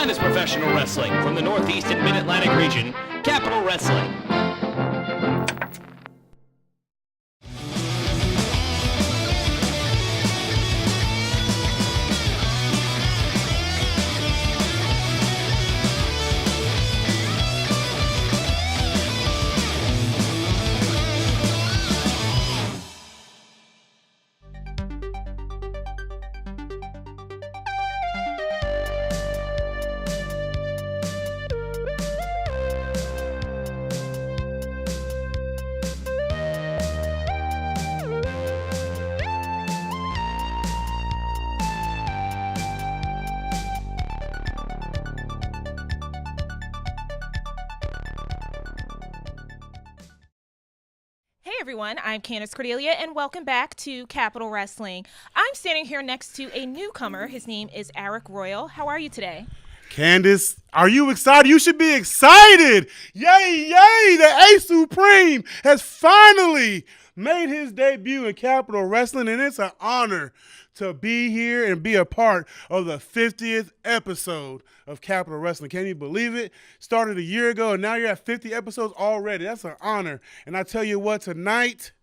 finest professional wrestling from the Northeast and Mid-Atlantic region, Capital Wrestling. Everyone, I'm Candace Cordelia, and welcome back to Capital Wrestling. I'm standing here next to a newcomer. His name is Arik Royal. How are you today? Candace, are you excited? You should be excited. Yay, yay, the Ace Supreme has finally made his debut in Capital Wrestling, and it's an honor to be here and be a part of the 50th episode of Capital Wrestling. Can you believe it? Started a year ago, and now you're at 50 episodes already. That's an honor. And I tell you what, tonight,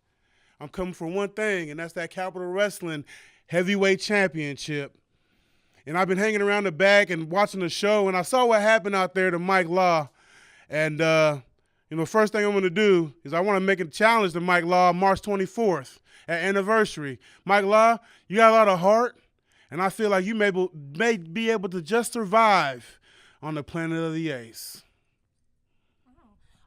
I'm coming for one thing, and that's that Capital Wrestling Heavyweight Championship. And I've been hanging around the back and watching the show, and I saw what happened out there to Mike Law. And, first thing I'm going to do is I want to make a challenge to Mike Law March 24th at Anniversary. Mike Law, you got a lot of heart, and I feel like you may be able to just survive on the planet of the Ace.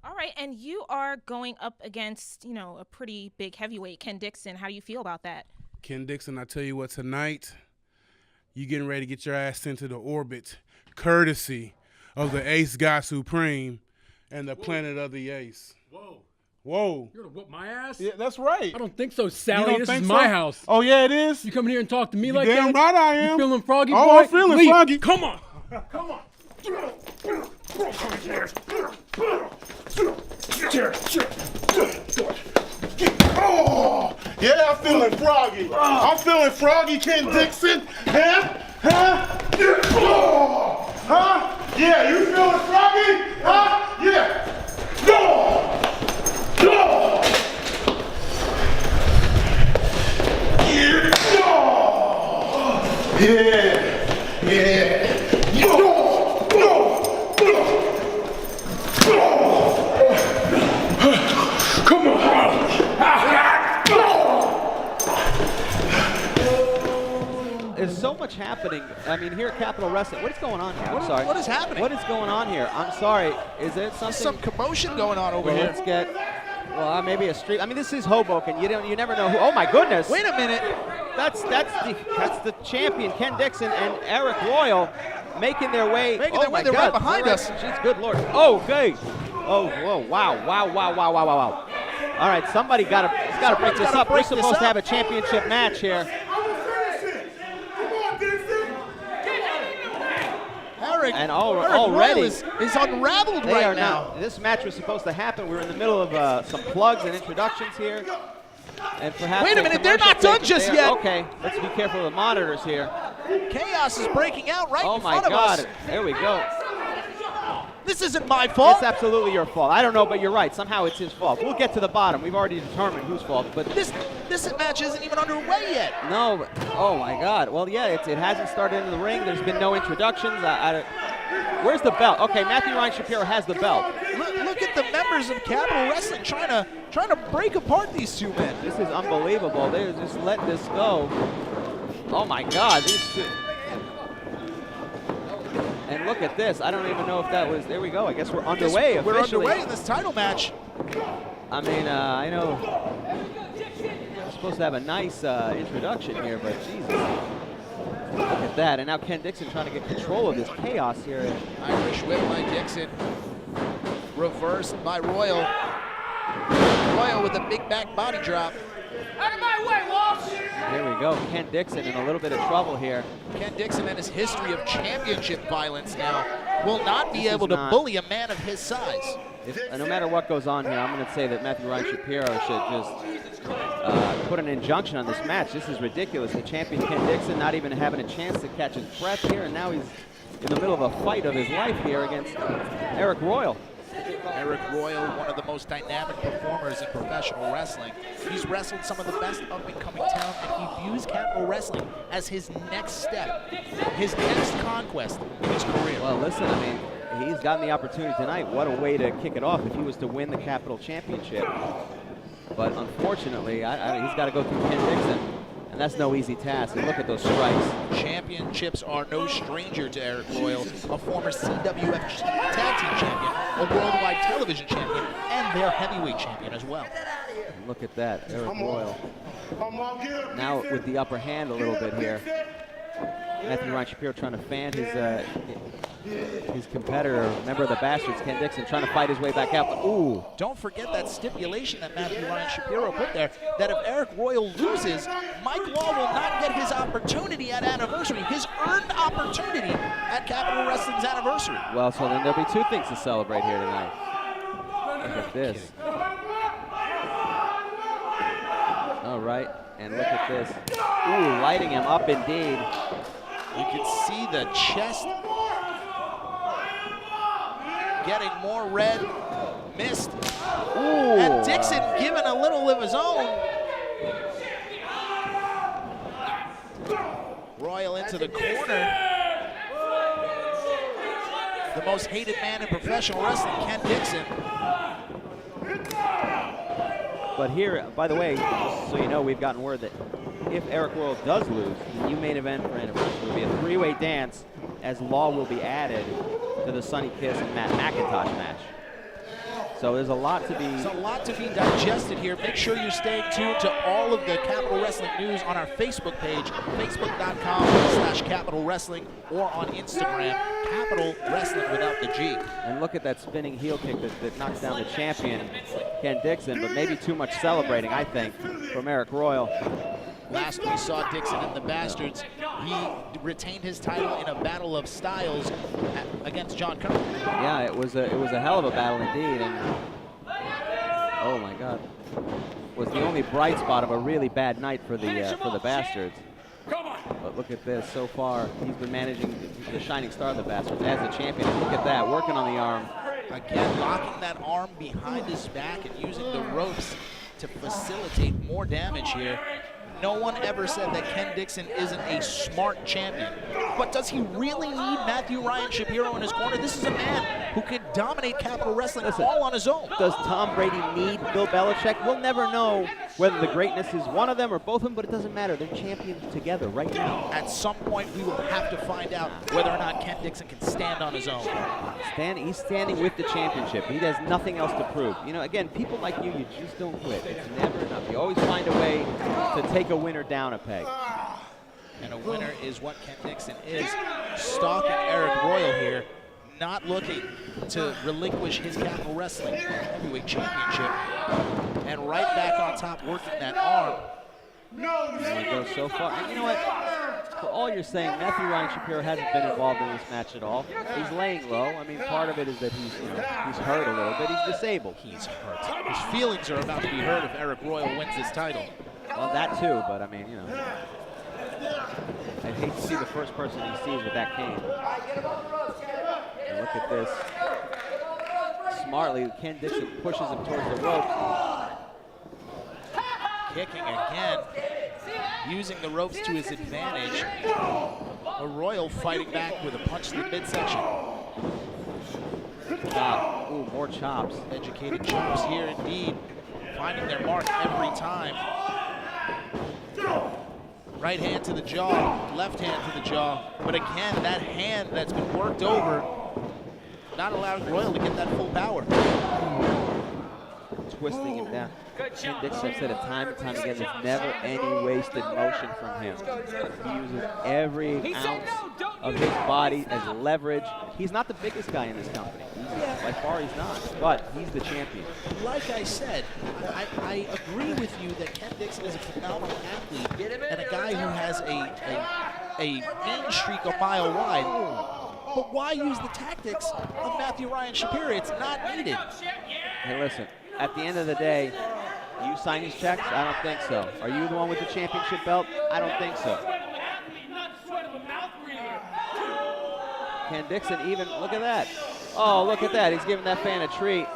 All right, and you are going up against, a pretty big heavyweight, Ken Dixon. How do you feel about that? Ken Dixon, I tell you what, tonight, you getting ready to get your ass sent to the orbit, courtesy of the Ace God Supreme and the planet of the Ace. Whoa. You're going to whoop my ass? Yeah, that's right. I don't think so, Sally. This is so? my house. Oh, yeah, it is? You coming here and talk to me like that? Damn right I am. You feeling froggy, boy? Oh, I'm feeling Leave. froggy. Come on. Come on. Oh, yeah, I'm feeling froggy. I'm feeling froggy, Ken Dixon. Huh? Yeah, you feeling froggy? Huh? Yeah. Come on. There's so much happening. I mean, here at Capital Wrestling, what is going on here? I'm sorry. What is happening? What is going on here? I'm sorry. Is there something? There's some commotion going on over here. Let's get, maybe a street. I mean, this is Hoboken. You never know who. Oh my goodness! Wait a minute. That's the champion, Ken Dixon and Arik Royal, making their way. They're right behind us. Jeez, good Lord. Okay. Oh, whoa! Wow! All right, somebody's got to break this up. We're supposed to have a championship match here. Arik, And Arik already Royal is unraveled they right are now. This match was supposed to happen. We're in the middle of some plugs and introductions here. And perhaps Wait a minute, they're not done just yet. Okay, let's be careful of the monitors here. Chaos is breaking out right in front Oh my God, of us. there we go. This isn't my fault. It's absolutely your fault. I don't know, but you're right. Somehow it's his fault. We'll get to the bottom. We've already determined whose fault. But This match isn't even underway yet. no, oh my God. Well, yeah, it hasn't started in the ring. There's been no introductions. Where's the belt? Okay, Matthew Ryan Shapiro has the belt. Look at the members of Capital Wrestling trying to break apart these two men. This is unbelievable. They're just letting this go. Oh my God, these two. And look at this. I don't even know if that was. There we go. I guess we're underway. We're officially. underway in this title match. I mean, I know we're supposed to have a nice introduction here, but Jesus. Look at that. And now Ken Dixon trying to get control of this chaos here. Irish whip by Dixon. Reversed by Royal. Royal with a big back body drop. Out of my way, Walsh! Here we go. Ken Dixon in a little bit of trouble here. Ken Dixon and his history of championship violence now will not be This able is to not- bully a man of his size. No matter what goes on here, I'm going to say that Matthew Ryan Shapiro should just put an injunction on this match. This is ridiculous. The champion Ken Dixon not even having a chance to catch his breath here, and now he's in the middle of a fight of his life here against Arik Royal. Arik Royal, one of the most dynamic performers in professional wrestling. He's wrestled some of the best up-and-coming talent, and he views Capital Wrestling as his next step, his next conquest in his career. Well, listen, I mean, he's gotten the opportunity tonight. What a way to kick it off if he was to win the Capital Championship. But unfortunately, he's got to go through Ken Dixon, and that's no easy task. And look at those strikes. Championships are no stranger to Arik Royal, a former CWF Tag Team Champion, a worldwide television champion, and their heavyweight champion as well. And look at that, Arik Royal. Now with the upper hand a little bit here. Matthew Ryan Shapiro trying to fan his competitor, member of the Bastards, Ken Dixon, trying to fight his way back out. But, ooh. Don't forget that stipulation that Matthew Ryan Shapiro put there, that if Arik Royal loses, Mike Law will not get his opportunity at Anniversary, his earned opportunity at Capital Wrestling's Anniversary. Well, so then there'll be two things to celebrate here tonight. Look at this. All right, and look at this. Ooh, lighting him up indeed. You can see the chest getting more red, missed. Ooh. And Dixon giving a little of his own. Royal into the corner. The most hated man in professional wrestling, Ken Dixon. But here, by the way, just so you know, we've gotten word that if Arik Royal does lose, the new main event for Anniversary will be a three-way dance, as Law will be added to the Sonny Kiss and Matt McIntosh match. So there's a lot to be... There's a lot to be digested here. Make sure you're staying tuned to all of the Capital Wrestling news on our Facebook page, facebook.com/Capital Wrestling, or on Instagram, Capital Wrestling without the G. And look at that spinning heel kick that knocks down the champion, Ken Dixon, but maybe too much celebrating, I think, from Arik Royal. Last we saw Dixon and the Bastards, he retained his title in a battle of styles against John Connor. Yeah, it was a hell of a battle indeed, and oh my God, was the only bright spot of a really bad night for the Bastards. But look at this, so far he's been managing the shining star of the Bastards as the champion. And look at that, working on the arm. Again, locking that arm behind his back and using the ropes to facilitate more damage here. No one ever said that Ken Dixon isn't a smart champion. But does he really need Matthew Ryan Shapiro in his corner? This is a man who could dominate Capital Wrestling all on his own. Does Tom Brady need Bill Belichick? We'll never know whether the greatness is one of them or both of them, but it doesn't matter. They're champions together right now. At some point, we will have to find out whether or not Ken Dixon can stand on his own. He's standing with the championship. He has nothing else to prove. You know, again, people like you just don't quit. It's never enough. You always find a way to take a winner down a peg. And a winner is what Ken Dixon is. Stalking Arik Royal here, not looking to relinquish his Capital Wrestling Heavyweight Championship. And right back on top, working that arm. And he goes so far. And you know what? For all you're saying, Matthew Ryan Shapiro hasn't been involved in this match at all. He's laying low. I mean, part of it is that he's hurt a little bit. He's disabled. He's hurt. His feelings are about to be hurt if Arik Royal wins this title. Well, that too, but I mean, you know. I'd hate to see the first person he sees with that cane. And look at this. Smartly, Ken Dixon pushes him towards the rope. Kicking again, using the ropes to his advantage. A Royal fighting back with a punch to the midsection. Ooh, more chops. Educated chops here indeed, finding their mark every time. Right hand to the jaw, left hand to the jaw. But again, that hand that's been worked over, not allowing Royal to get that full power. Twisting him down. Ken Dixon said it time and time again, there's never any wasted motion from him. He uses every ounce of his body as leverage. He's not the biggest guy in this company. By far he's not, but he's the champion. Like I said, I agree with you that Ken Dixon is a phenomenal athlete and a guy who has a mean streak a mile wide. But why use the tactics of Matthew Ryan Shapiro? It's not needed. Hey, listen, at the end of the day, you sign these checks? I don't think so. Are you the one with the championship belt? I don't think so. Ken Dixon even, look at that. Oh, look at that. He's giving that fan a treat.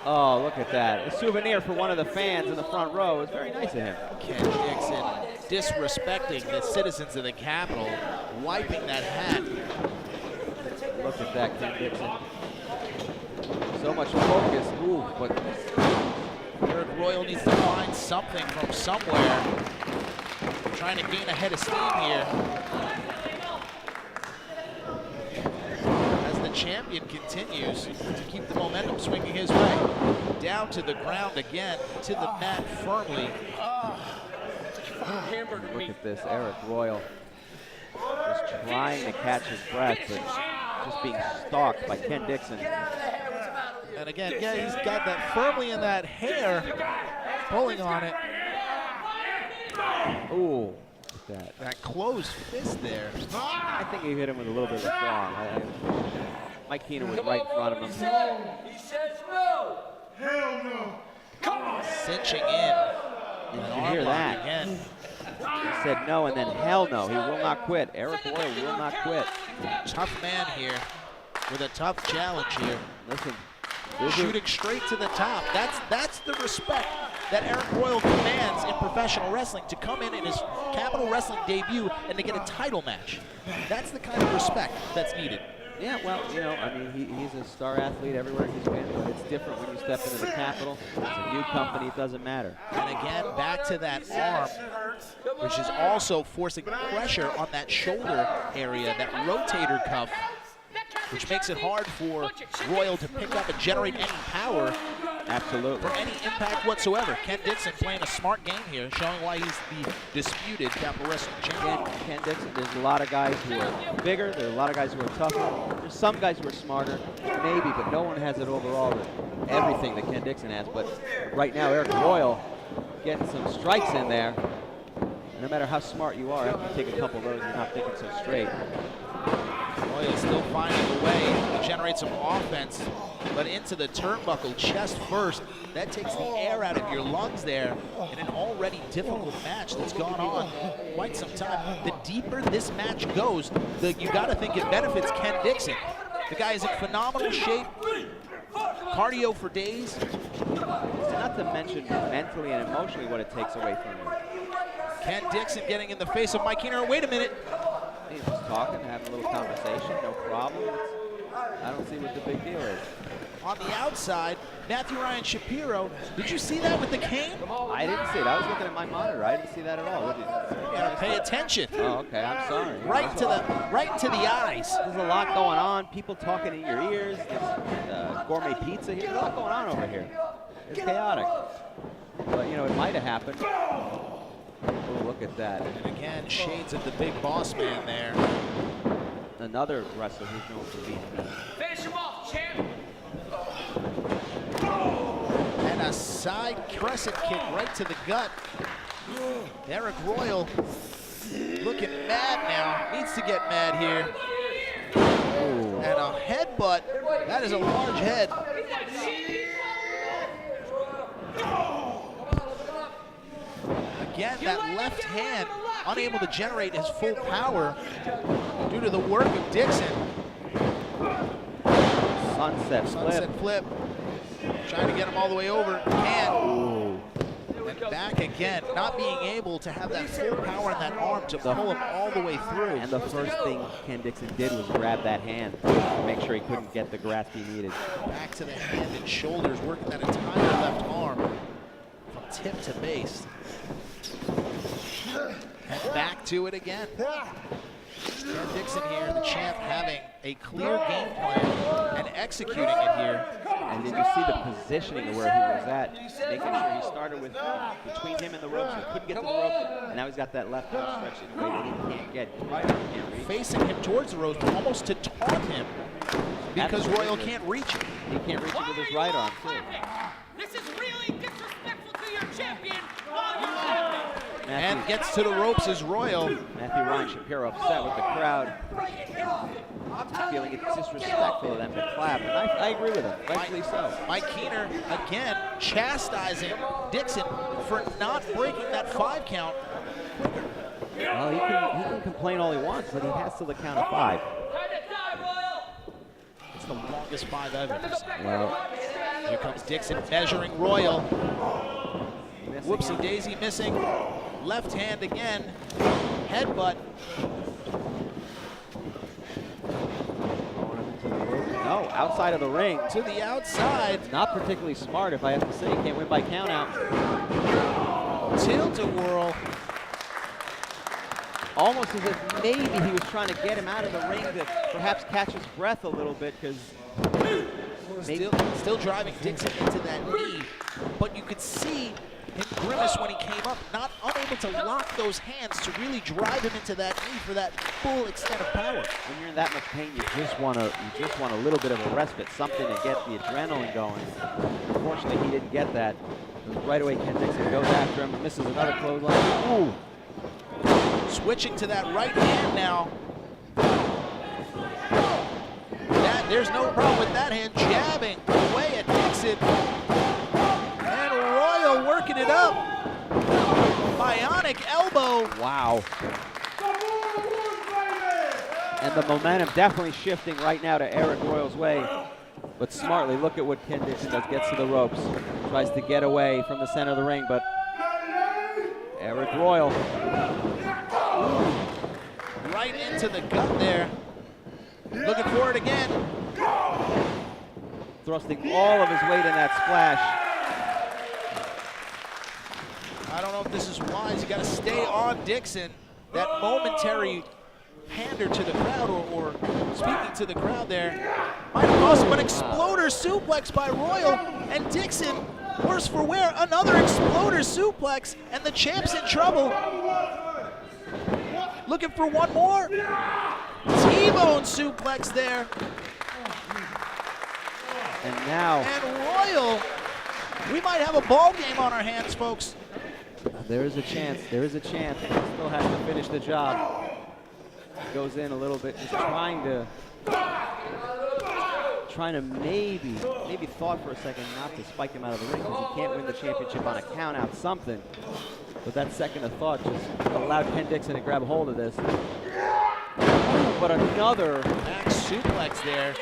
Oh, look at that. A souvenir for one of the fans in the front row. It's very nice of him. Ken Dixon disrespecting the citizens of the Capitol, wiping that hat. Look at that, Ken Dixon. So much focus. Ooh, but Arik Royal needs to find something from somewhere. Trying to gain a head of steam here. As the champion continues to keep the momentum swinging his way. Down to the ground again, to the mat firmly. look at this, Arik Royal. Just trying to catch his breath, but just being stalked by Ken Dixon. And again, yeah, he's got that firmly in that hair, pulling on it. Ooh, That closed fist there. I think he hit him with a little bit of a strong. Mike Keenan was right in front of him. He says no. Hell no. Come on. Cinching in. Did An you arm hear lock that? again. He said no and then hell no. He will not quit. Arik Royal will not quit. Tough man here with a tough challenge here. Listen, Shooting straight to the top. That's the respect that Arik Royal commands in professional wrestling, to come in his Capitol Wrestling debut and to get a title match. That's the kind of respect that's needed. yeah, well, you know, I mean, he's a star athlete everywhere he's been, but it's different when you step into the Capitol. It's a new company, it doesn't matter. And again, back to that arm, which is also forcing pressure on that shoulder area, that rotator cuff, which makes it hard for Royal to pick up and generate any power. Absolutely. For any impact whatsoever. Ken Dixon playing a smart game here, showing why he's the disputed Capitol Wrestling champion. Ken Dixon, there's a lot of guys who are bigger, there are a lot of guys who are tougher. There's some guys who are smarter, maybe, but no one has it overall, everything that Ken Dixon has. But right now, Arik Royal getting some strikes in there. No matter how smart you are, after you take a couple of those, you're not thinking so straight. Royal still finding a way to generate some offense, but into the turnbuckle, chest first. That takes the air out of your lungs there in an already difficult match that's gone on quite some time. The deeper this match goes, you gotta think it benefits Ken Dixon. The guy is in phenomenal shape, cardio for days. Not to mention mentally and emotionally what it takes away from you. Ken Dixon getting in the face of Mike Keener. Wait a minute. He's just talking, having a little conversation, no problem. I don't see what the big deal is. On the outside, Matthew Ryan Shapiro. Did you see that with the cane? I didn't see it. I was looking at my monitor. I didn't see that at all. What did you? You gotta pay attention. Oh, okay. I'm sorry. Right into the eyes. There's a lot going on. People talking in your ears. There's gourmet pizza here. There's a lot going on over here. It's chaotic. But you know, it might have happened. Oh, look at that. And again, shades of the big boss man there. Another wrestler who's known for being Finish him off, champ. And a side crescent kick right to the gut. Arik Royal looking mad now. Needs to get mad here. And a headbutt. That is a large head. Again, that left hand unable to generate his full power due to the work of Dixon. sunset Flip. Trying to get him all the way over. Can't. And back again, not being able to have that full power in that arm to pull him all the way through. And the first thing Ken Dixon did was grab that hand to make sure he couldn't get the grasp he needed. Back to the hand and shoulders, working that entire left arm from tip to base. And back to it again. Ken Dixon here, the champ, having a clear game plan and executing it here. And did you see the positioning of where he was at? Making sure he started with between him and the ropes. He couldn't get to the ropes, and now he's got that left arm stretched in a way that he can't get. Can't reach. Facing him towards the ropes, almost to taunt him, because Royal can't reach it. He can't reach it with his right arm, too. This is really disrespectful to your champion. And gets to the ropes as Royal. Matthew Ryan Shapiro upset with the crowd, feeling it's disrespectful of them to clap, and I agree with him, rightfully so. Mike Keener, again, chastising Dixon for not breaking that 5 count quicker. Well, he can complain all he wants, but he has till the count of 5. It's the longest 5 I've ever seen. Well, Here comes Dixon measuring Royal. missing Whoopsie him. daisy missing. Left hand again. Headbutt. No, outside of the ring. To the outside. Not particularly smart, if I have to say. Can't win by count out. Tilt-a-whirl. Almost as if maybe he was trying to get him out of the ring to perhaps catch his breath a little bit, because Still driving Dixon into that knee, but you could see him grimace when he came up, not unable to lock those hands to really drive him into that knee for that full extent of power. when you're in that much pain, you just want a little bit of a respite, something to get the adrenaline going. Unfortunately, he didn't get that. Right away, Ken Dixon goes after him, misses another clothesline. Ooh. Switching to that right hand now. There's no problem with that hand, jabbing away at Dixon. And Royal working it up. Bionic elbow. Wow. And the momentum definitely shifting right now to Arik Royal's way. But smartly, look at what Ken Dixon does. Gets to the ropes. Tries to get away from the center of the ring, but Arik Royal. Right into the gut there. Looking for it again. Thrusting all of his weight in that splash. I don't know if this is wise. You got to stay on Dixon. That momentary pander to the crowd, or speaking to the crowd there, might have cost him an exploder suplex by Royal. And Dixon, worse for wear, another exploder suplex, and the champ's in trouble. Looking for one more. T-bone suplex there. And now And Royal, we might have a ball game on our hands, folks. there is a chance. There is a chance. He still has to finish the job. Goes in a little bit, just trying to maybe thought for a second not to spike him out of the ring, because he can't win the championship on a count out, something. But that second of thought just allowed Ken Dixon to grab hold of this. But another Back suplex there.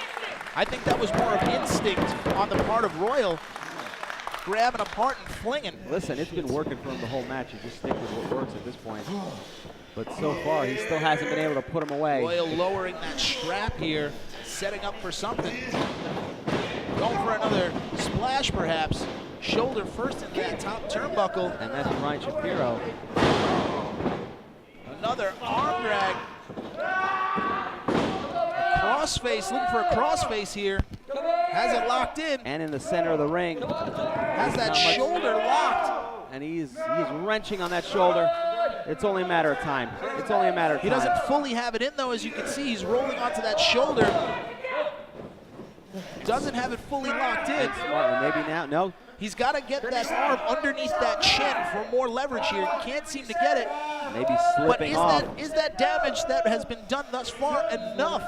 I think that was more of instinct on the part of Royal, grabbing apart and flinging. Listen, it's been working for him the whole match. You just stick with what works at this point. But so far, he still hasn't been able to put him away. Royal lowering that strap here, setting up for something. Going for another splash, perhaps. Shoulder first into that top turnbuckle. And that's Ryan Shapiro. Another arm drag. Crossface, looking for a crossface here. Has it locked in. And in the center of the ring. Has that shoulder locked. And he's wrenching on that shoulder. It's only a matter of time. It's only a matter of time. He doesn't fully have it in, though, as you can see. He's rolling onto that shoulder. Doesn't have it fully locked in. Maybe now. No. He's got to get that arm underneath that chin for more leverage here. He can't seem to get it. Maybe But slipping off. is that damage that has been done thus far enough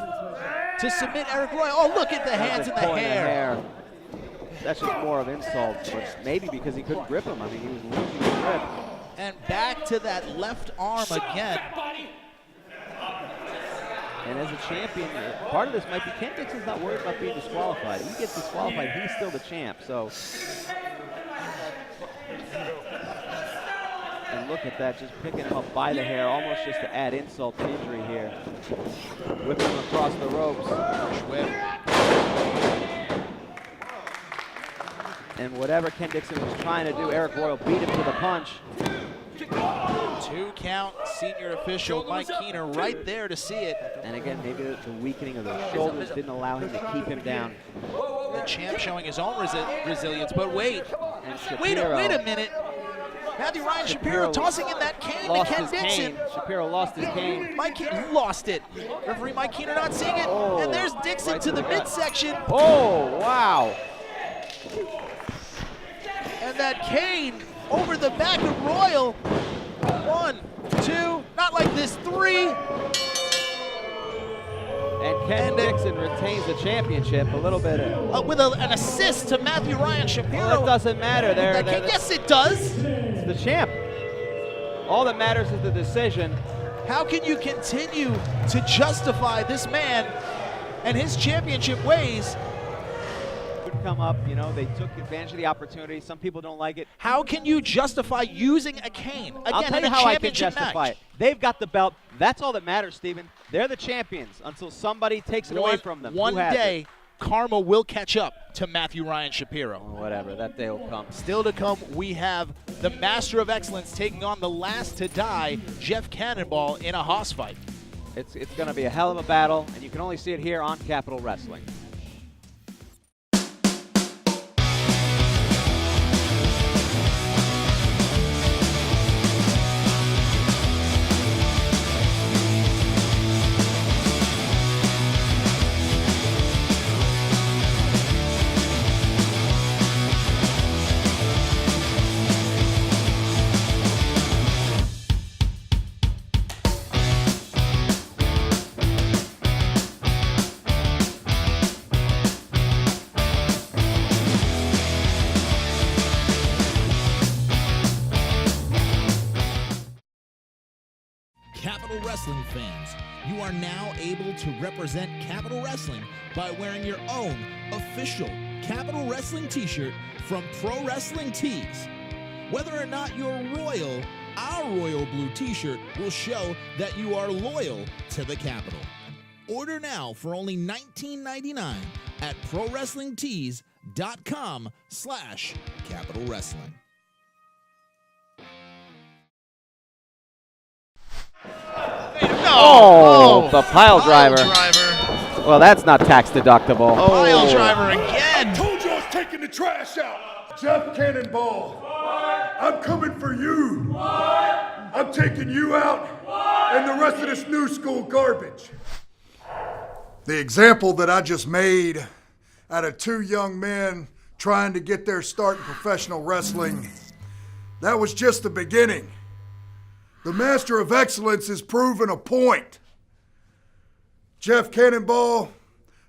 to submit Arik Royal? Oh, look at the hands and the Pulling hair. That's just more of insult. But maybe because he couldn't grip him. I mean, he was losing his grip. And back to that left arm again. And as a champion, part of this might be Ken Dixon's not worried about being disqualified. If he gets disqualified, he's still the champ. So, and look at that, just picking him up by the hair, almost just to add insult to injury here. Whipping him across the ropes. Whip. And whatever Ken Dixon was trying to do, Arik Royal beat him to the punch. 2 count, senior official Mike Keener right there to see it. And again, maybe the weakening of the shoulders didn't allow him to keep him down. The champ showing his own resilience, but wait. And Wait Shapiro a minute. Matthew Ryan Shapiro tossing in that cane to lost Ken his Dixon. cane. Shapiro lost his cane. Mike Keener lost it. Referee Mike Keener not seeing it. Oh, And there's Dixon right to to the the gut. midsection. Oh, wow. And that cane over the back of Royal. 1, 2, not like this, 3. And Ken Dixon retains the championship. A little bit of, With an assist to Matthew Ryan Shapiro. well, it doesn't matter. Yes, it does. It's the champ. All that matters is the decision. How can you continue to justify this man and his championship ways? Could come up, you know, they took advantage of the opportunity. Some people don't like it. How can you justify using a cane again I'll tell in you a how I can championship justify match? it. They've got the belt. That's all that matters, Steven. They're the champions until somebody takes it away from them. One Who has day, it? karma will catch up to Matthew Ryan Shapiro. Whatever, that day will come. Still to come, we have the Master of Excellence taking on the last to die, Jeff Cannonball, in a hoss fight. It's going to be a hell of a battle, and you can only see it here on Capitol Wrestling. Capitol Wrestling fans, you are now able to represent Capitol Wrestling by wearing your own official Capitol Wrestling t-shirt from Pro Wrestling Tees. Whether or not you're royal, our royal blue t-shirt will show that you are loyal to the Capitol. Order now for only $19.99 at ProWrestlingTees.com/Capitol Wrestling. Oh, the pile driver. Well, that's not tax deductible. Pile driver again. Told you I was taking the trash out. Jeff Cannonball, I'm coming for you. I'm taking you out and the rest of this new school garbage. The example that I just made out of two young men trying to get their start in professional wrestling, that was just the beginning. The Master of Excellence is proving a point. Jeff Cannonball,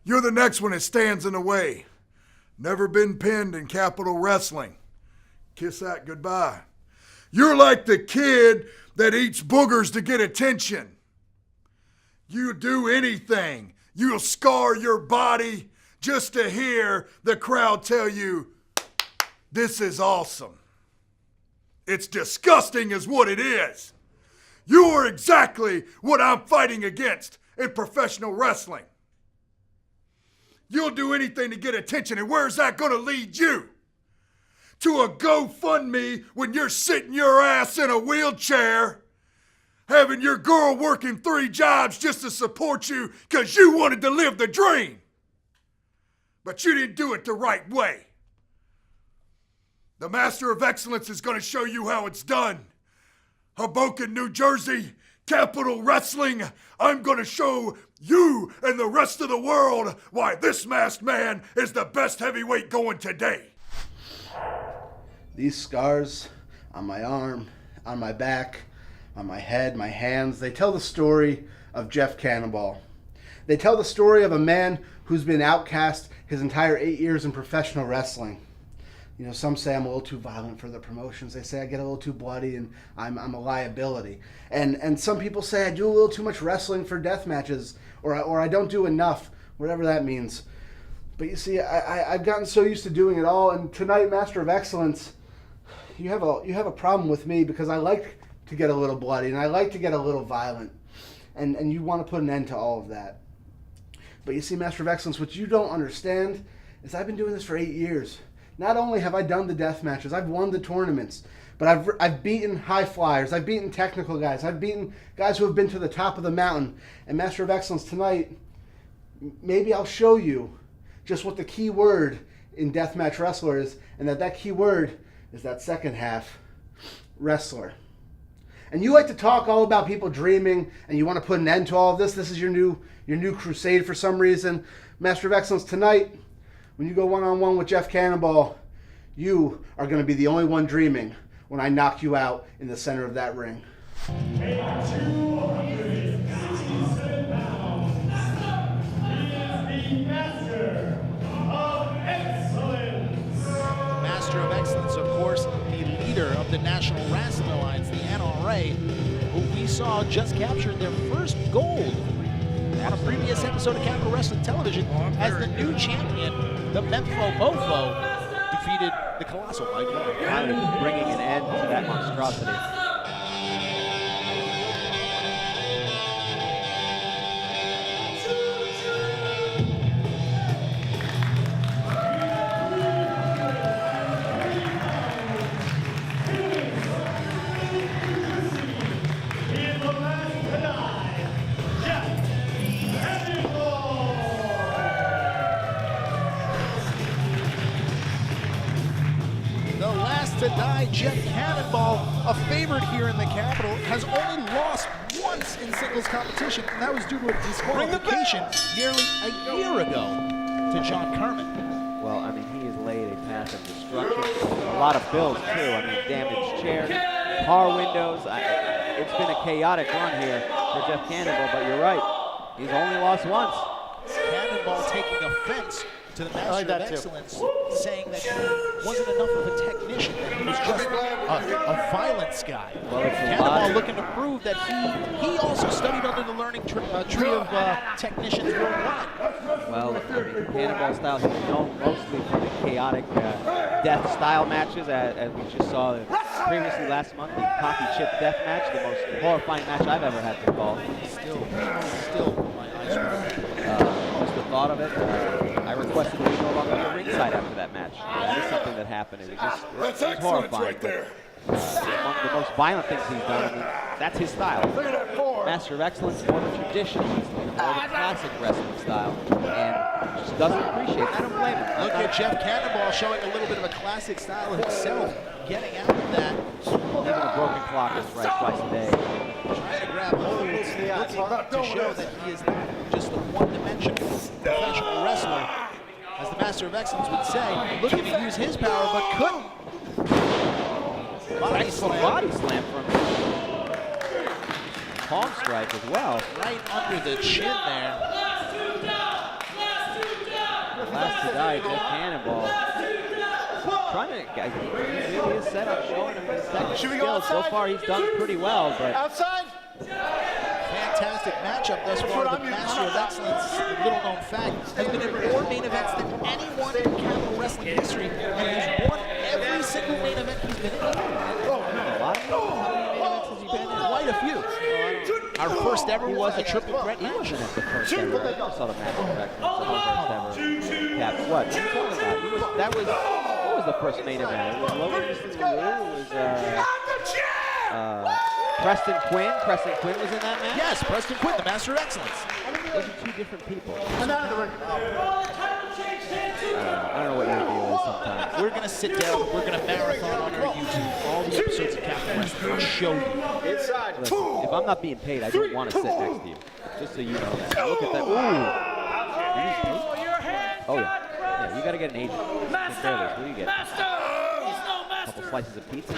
you're the next one that stands in the way. Never been pinned in Capitol Wrestling. Kiss that goodbye. You're like the kid that eats boogers to get attention. You do anything. You'll scar your body just to hear the crowd tell you, this is awesome. It's disgusting is what it is. You are exactly what I'm fighting against in professional wrestling. You'll do anything to get attention, and where's that gonna lead you? To a GoFundMe when you're sitting your ass in a wheelchair, having your girl working 3 jobs just to support you because you wanted to live the dream. But you didn't do it the right way. The Master of Excellence is gonna show you how it's done. Hoboken, New Jersey, Capitol Wrestling, I'm gonna show you and the rest of the world why this masked man is the best heavyweight going today. These scars on my arm, on my back, on my head, my hands, they tell the story of Jeff Cannonball. They tell the story of a man who's been outcast his entire 8 years in professional wrestling. You know, some say I'm a little too violent for the promotions. They say I get a little too bloody and I'm a liability. And some people say I do a little too much wrestling for death matches, or I don't do enough, whatever that means. But you see, I've gotten so used to doing it all. And tonight, Master of Excellence, you have a problem with me because I like to get a little bloody and I like to get a little violent. And you want to put an end to all of that. But you see, Master of Excellence, what you don't understand is I've been doing this for 8 years. Not only have I done the death matches, I've won the tournaments, but I've beaten high flyers, I've beaten technical guys, I've beaten guys who have been to the top of the mountain. And Master of Excellence, tonight, maybe I'll show you just what the key word in deathmatch wrestler is, and that key word is that second half, wrestler. And you like to talk all about people dreaming, and you want to put an end to all of this. This is your new crusade for some reason. Master of Excellence, tonight, when you go one-on-one with Jeff Cannonball, you are going to be the only one dreaming when I knock you out in the center of that ring. Master of Excellence, of course, the leader of the National Wrestling Alliance, the NRA, who we saw saw just captured their first gold on a previous episode of Capital Wrestling Television as the new champion, the Mempho Mofo, defeated the Colossal Mike Lowe. Finally bringing an end to that monstrosity. To die, Jeff Cannonball, a favorite here in the Capitol, has only lost once in singles competition, and that was due to a disqualification nearly a year ago to John Carmen. Well, I mean, he has laid a path of destruction. A lot of bills, too. I mean, damaged chairs, car windows. It's been a chaotic run here for Jeff Cannonball, but you're right. He's only lost once. Cannonball taking offense to the Master of Excellence, saying that he wasn't enough of a technician, that he was just a violence guy. Well, Cannonball looking to prove that he also studied under the learning tree of technicians worldwide. Well, I mean, Cannonball style, he's known mostly for the chaotic death style matches, as we just saw previously last month, the coffee chip death match, the most horrifying match I've ever had to call. Still, my eyes were just the thought of it. I requested that we no longer be ringside after that match. That is something that happened. It was just it was horrifying. Right there. Among the most violent things he's done, I mean, that's his style. Master of Excellence, more the traditional, more the classic wrestling style, and just doesn't appreciate it. I don't blame him. Look at Jeff Cannonball showing a little bit of a classic style himself, getting out of that. Even a broken clock is right twice a day. Trying to grab hold, looking to show that he is just a one-dimensional professional wrestler, as the Master of Excellence would say, looking to use his power, but couldn't. Body slam from him. Palm strike as well. Right under the chin there. Last to die, Jeff Cannonball. Trying to, he really is set up, showing him his technical skills. So far, he's done pretty well, but outside. Fantastic matchup thus far. The Master of Excellence, little known fact, has been in more main events than anyone in Capital Wrestling history, and has won every single main event he's been in. a lot of main events has he been in? Quite a few. Our first ever was a triple threat He match. wasn't at the first ever. I saw the Master of Excellence, the first ever caps. What? What are you talking about? What was the first main event? It was Logan Easton Lou. It was Preston Quinn. Preston Quinn was in that match? Yes, Preston Quinn, the Master of Excellence. Those are two different people. I don't know what your deal is sometimes. We're going to sit down, we're going to marathon on our YouTube all the episodes of Capital Wrestling and show you. Listen, if I'm not being paid, I don't want to sit next to you. Just so you know that. Now look at that. Ooh. Oh, yeah. Yeah, you got to get an agent. Take care of this. What do you get? A couple slices of pizza?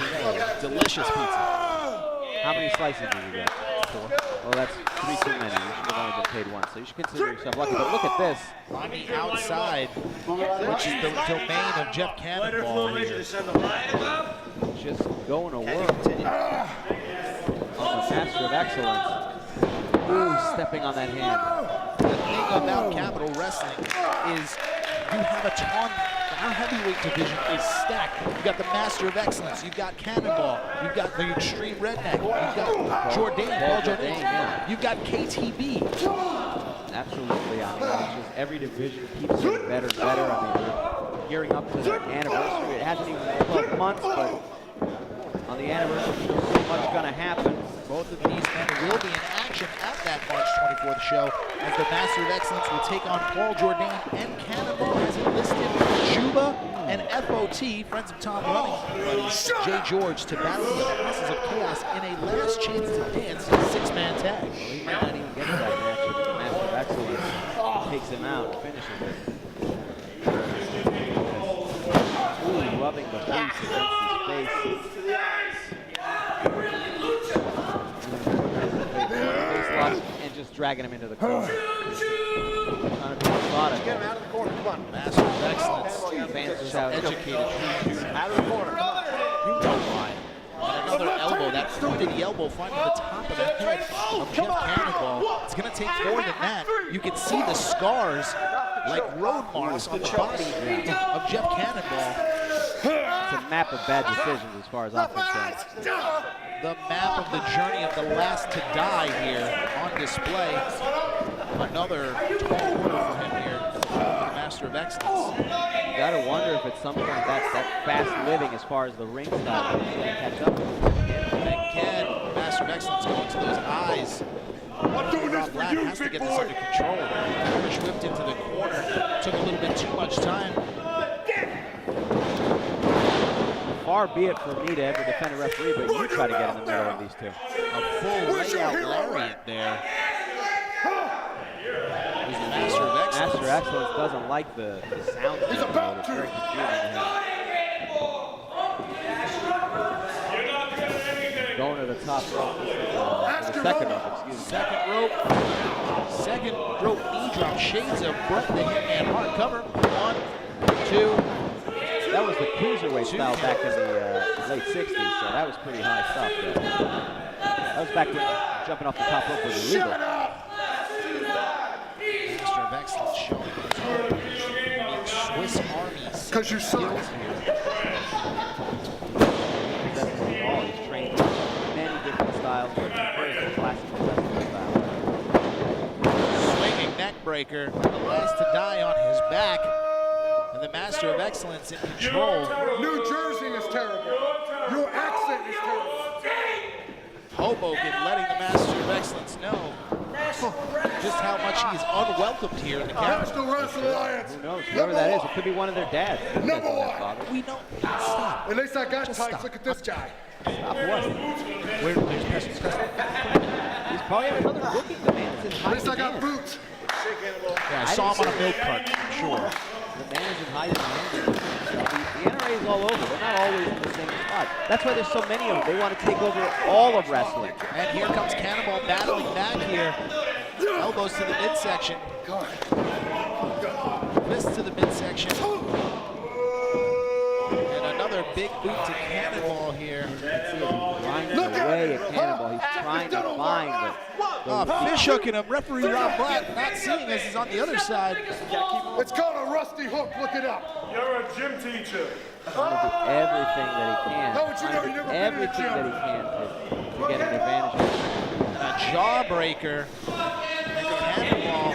Delicious pizza. How many slices did you get? 4? Well, that's 3 too many. You should have only been paid once. So you should consider yourself lucky. But look at this. On the outside, which is the domain of Jeff Cannonball here. Just going to work on the Master of Excellence. Ooh, stepping on that hand. The thing about Capital Wrestling is you have a ton. Our heavyweight division is stacked. You've got the Master of Excellence. You've got Cannonball. You've got the Extreme Redneck. You've got Paul Jourdain. Yeah. You've got KTB. Absolutely. I mean, it's just every division keeps getting better and better. I mean, we're gearing up to the anniversary. It hasn't even been 12 months, but on the anniversary, there's so much going to happen. Both of these men will be in action at that March 24th show, as the Master of Excellence will take on Paul Jourdain, and Cannonball has enlisted Juba and FOT, friends of Tom Running, Jay George, to battle the Masses of Chaos in a last chance to dance 6-man tag. Well, he might not even get to that match if the Master of Excellence takes him out and finishes it. Ooh, rubbing the boots against his face. And just dragging him into the corner. Trying to be methodical. Get him out of the corner. Come on. Master of Excellence. Fans shout, Educated. Out of the corner. You know why. And another elbow, that pointed elbow finding the top top of the head of Jeff Cannonball. It's going to take more than that. You can see the scars like road marks on the body of Jeff Cannonball. It's a map of bad decisions as far as offense goes. The map of the journey of the last to die here on display. Another tall order for him here, the Master of Excellence. You gotta wonder if it's something like that fast living as far as the ring style is going to catch up with him. And again, Master of Excellence going to those eyes. I'm doing this for Black you, has to big get this boy. under control. Irish whipped into the corner. Took a little bit too much time. Far be it for me to ever defend a referee, but you try to get in the middle of these two. A full layout lariat there. He's the Master of Excellence. Master of Excellence doesn't like the sound. He's about It's to. very confusing to him. Going to the top rope. The second rope, excuse me. Second rope knee drop. Shades of Bret the Hitman Hart cover. 1, 2. That was the cruiserweight style back in the late 60s, so that was pretty high stuff there. That was back when jumping off the top rope was illegal. Master of Excellence showing his Swiss Army. Because you suck. That's all. He's trained many different styles, but prefers the classical wrestling style. Swinging neck breaker. The last to die on his back. And the Master of Excellence in control. New Jersey is terrible. Your accent is terrible. Hoboken letting the Master of Excellence know just how much he's unwelcomed here in the capital. National Wrestling Alliance. Who knows? Whoever that is, it could be one of their dads. Number one. We know. Stop. At least I got Just tights. stop. Look at this guy. Stop what? There's Preston. He's probably got another booking demand. It's in At high least I got demand. boots. Yeah, I saw him on a milk cart, I'm sure. The man is in high demand. The NRA is all over. They're not always in the same spot. That's why there's so many of them. They want to take over all of wrestling. And here comes Cannonball battling back here. Elbows to the midsection. Fists to the midsection. And another big boot to Cannonball here. Grinding away at Cannonball. He's trying to find the Fish hooking him. Referee Rob Black not seeing as he's on the other side. It's called a rusty hook. Look it up. You're a gym teacher. trying to do everything that he can. How would you know you never been in a Everything gym? that he can to get an advantage. A jawbreaker. And Cannonball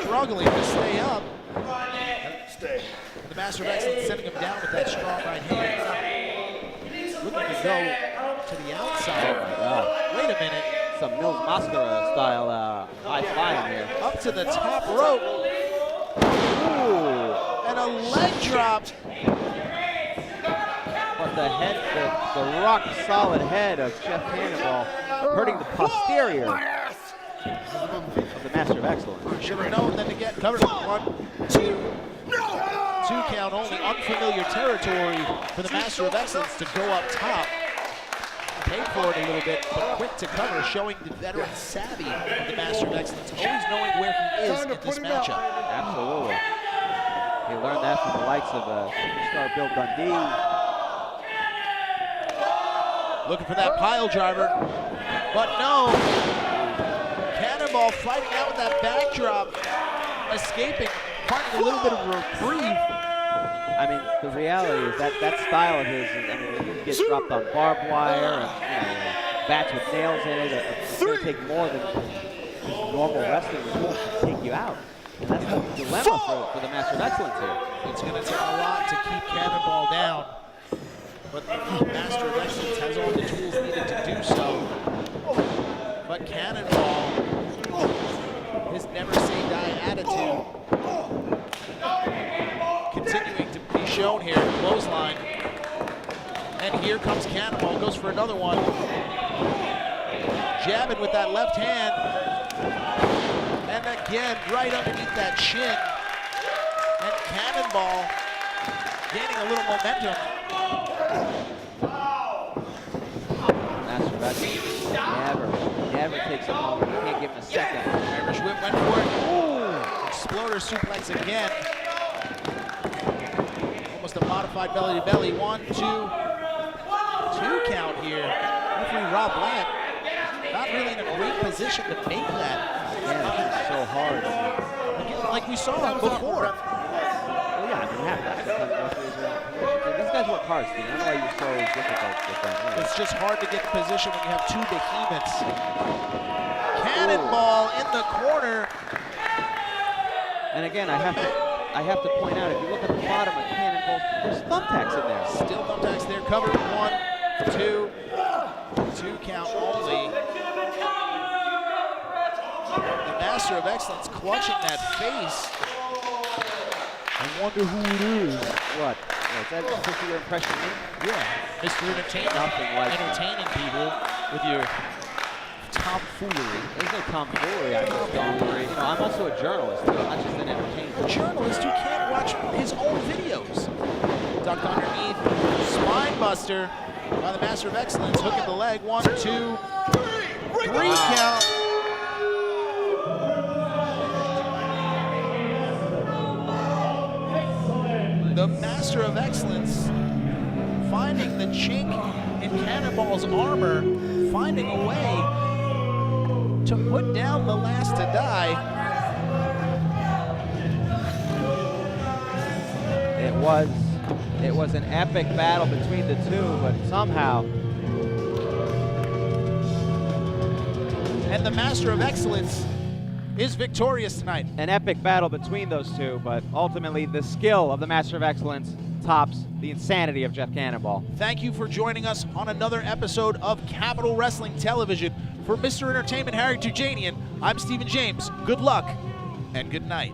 struggling to stay up. Stay. The Master of Excellence sending him down with that strong right hand. Looking to go to the outside. Wait a minute. Some Mills Mascara style high flying here. Up to the top rope. Ooh. And a leg drop. But the head, the rock solid head of Jeff Cannonball hurting the posterior of the Master of Excellence. Should have known then to get covered. 1, 2. 2 count only. Unfamiliar territory for the Master of Excellence to go up top. Paid for it a little bit, but quick to cover, showing the veteran savvy of the Master of Excellence, always knowing where he is in this matchup. Absolutely. He learned that from the likes of superstar Bill Dundee. Looking for that pile driver, but no. Cannonball fighting out with that backdrop, escaping, finding a little bit of reprieve. I mean, the reality is that style of his, I mean, he gets dropped on barbed wire and bats with nails in it. It's going to take more than just normal wrestling rules to take you out. And that's the dilemma for the Master of Excellence here. It's going to take a lot to keep Cannonball down, but the Master of Excellence has all the tools needed to do so. But Cannonball, his never say die attitude, continuing to be shown here, clothesline. And here comes Cannonball, goes for another one. Jabbing with that left hand. And again, right underneath that chin. And Cannonball gaining a little momentum. Master of Excellence never takes a moment. You can't give him a second. Irish whip went for it. Ooh! Exploder suplex again. Almost a modified belly to belly. 1, 2. 2 count here. Referee Rob Black not really in a great position to make that. Yeah, it's so hard. Again, like we saw before. Well, yeah, I mean, you have to. These guys work hard, Steve. I don't know why you're so difficult with them. It's just hard to get in position when you have two behemoths. Cannonball in the corner. And again, I have to point out, if you look at the bottom of Cannonball, there's thumbtacks in there. Still thumbtacks there, covered 1, 2, 2 count only. The Master of Excellence clutching that face. I wonder who it is. What? Is that a your impression of me? Yeah, Mr. Entertainment. Nothing like entertaining people with your tomfoolery. There's no tomfoolery. I'm also a journalist, too. I'm not just an entertainer. A journalist who can't watch his own videos. Ducked underneath. Spine buster by the Master of Excellence. Hook in the leg. 1, 2, 3 count. The Master of Excellence finding the chink in Cannonball's armor, finding a way to put down the last to die. It was an epic battle between the two, but somehow. And the Master of Excellence is victorious tonight. An epic battle between those two, but ultimately the skill of the Master of Excellence tops the insanity of Jeff Cannonball. Thank you for joining us on another episode of Capital Wrestling Television. For Mr. Entertainment Harry Tujanian, I'm Stephen James. Good luck and good night.